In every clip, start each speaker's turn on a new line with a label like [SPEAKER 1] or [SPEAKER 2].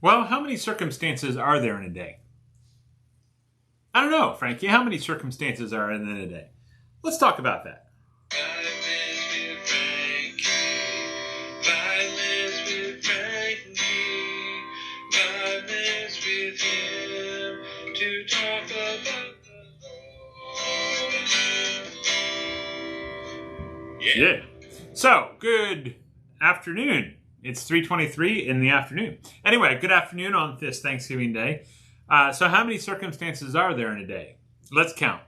[SPEAKER 1] Well, how many circumstances are there in a day? I don't know, Frankie. How many circumstances are in a day? Let's talk about that.
[SPEAKER 2] 5 minutes with Frankie. 5 minutes with Frankie. 5 minutes with him to talk about the Lord.
[SPEAKER 1] Yeah. So, good afternoon. It's 3:23 in the afternoon. Anyway, good afternoon on this Thanksgiving Day. So how many circumstances are there in a day? Let's count.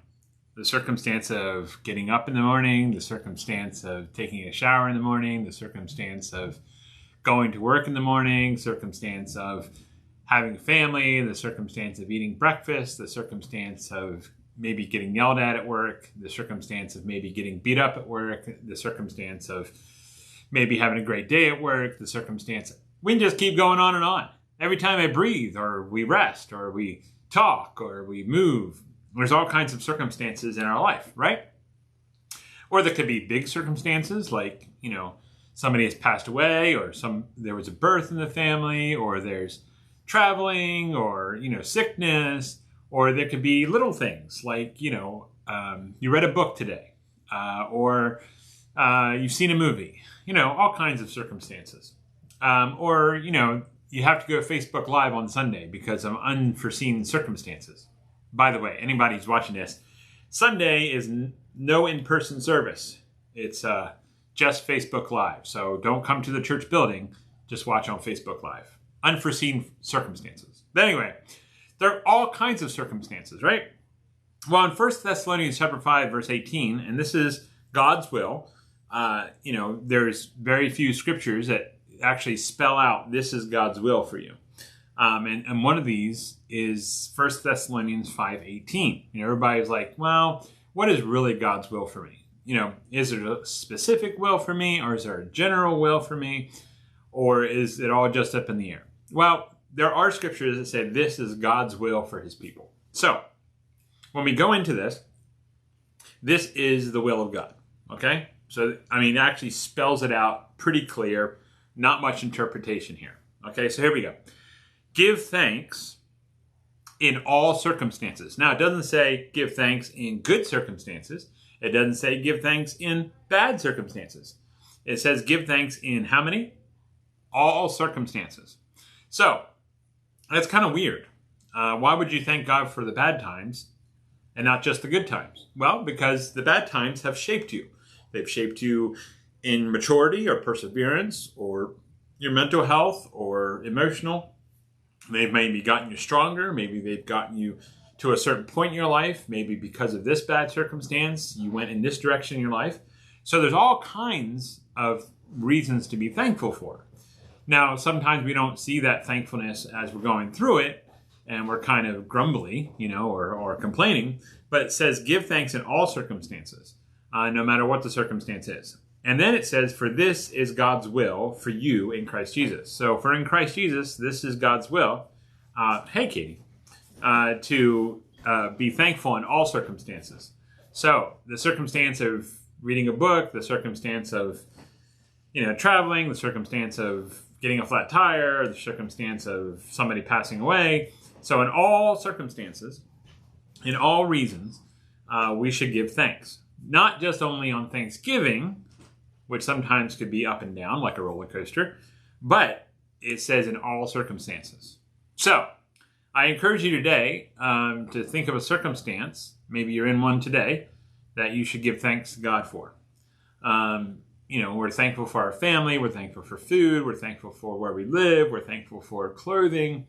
[SPEAKER 1] The circumstance of getting up in the morning, the circumstance of taking a shower in the morning, the circumstance of going to work in the morning, circumstance of having a family, the circumstance of eating breakfast, the circumstance of maybe getting yelled at work, the circumstance of maybe getting beat up at work, the circumstance of maybe having a great day at work, the circumstance. We can just keep going on and on. Every time I breathe, or we rest, or we talk, or we move, there's all kinds of circumstances in our life, right? Or there could be big circumstances like, somebody has passed away, or there was a birth in the family, or there's traveling, or, sickness, or there could be little things like, you read a book today, or you've seen a movie, all kinds of circumstances. Or, you have to go Facebook Live on Sunday because of unforeseen circumstances. By the way, anybody who's watching this, Sunday is no in-person service. It's just Facebook Live. So don't come to the church building, just watch on Facebook Live. Unforeseen circumstances. But anyway, there are all kinds of circumstances, right? Well, in 1 Thessalonians chapter 5, verse 18, and this is God's will, there's very few scriptures that actually spell out this is God's will for you. And one of these is 1 Thessalonians 5:18. Everybody's like, well, what is really God's will for me? Is there a specific will for me, or is there a general will for me, or is it all just up in the air? Well, there are scriptures that say this is God's will for his people. So when we go into this is the will of God, okay? So, it actually spells it out pretty clear. Not much interpretation here. Okay, so here we go. Give thanks in all circumstances. Now, it doesn't say give thanks in good circumstances. It doesn't say give thanks in bad circumstances. It says give thanks in how many? All circumstances. So, that's kind of weird. Why would you thank God for the bad times and not just the good times? Well, because the bad times have shaped you. They've shaped you in maturity or perseverance or your mental health or emotional. They've maybe gotten you stronger. Maybe they've gotten you to a certain point in your life. Maybe because of this bad circumstance, you went in this direction in your life. So there's all kinds of reasons to be thankful for. Now, sometimes we don't see that thankfulness as we're going through it, and we're kind of grumbly, or complaining. But it says give thanks in all circumstances. No matter what the circumstance is. And then it says, for this is God's will for you in Christ Jesus. So for in Christ Jesus, this is God's will. Hey, Katie. To be thankful in all circumstances. So the circumstance of reading a book, the circumstance of, traveling, the circumstance of getting a flat tire, the circumstance of somebody passing away. So in all circumstances, in all reasons, we should give thanks. Not just only on Thanksgiving, which sometimes could be up and down like a roller coaster, but it says in all circumstances. So I encourage you today to think of a circumstance, maybe you're in one today, that you should give thanks to God for. We're thankful for our family, we're thankful for food, we're thankful for where we live, we're thankful for clothing.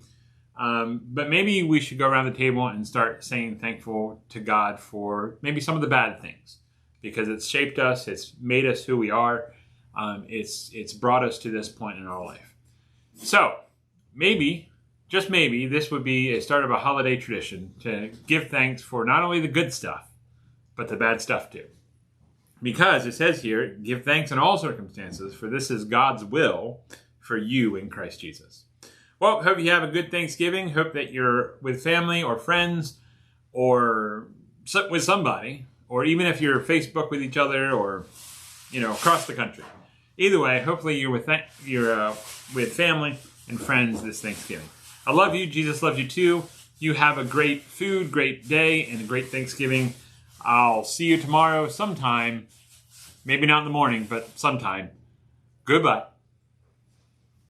[SPEAKER 1] But maybe we should go around the table and start saying thankful to God for maybe some of the bad things. Because it's shaped us, it's made us who we are, it's brought us to this point in our life. So, maybe, just maybe, this would be a start of a holiday tradition to give thanks for not only the good stuff, but the bad stuff too. Because it says here, give thanks in all circumstances, for this is God's will for you in Christ Jesus. Well, hope you have a good Thanksgiving. Hope that you're with family or friends or with somebody. Or even if you're Facebook with each other, or across the country. Either way, hopefully you're with family and friends this Thanksgiving. I love you. Jesus loves you too. You have a great food, great day, and a great Thanksgiving. I'll see you tomorrow sometime. Maybe not in the morning, but sometime. Goodbye.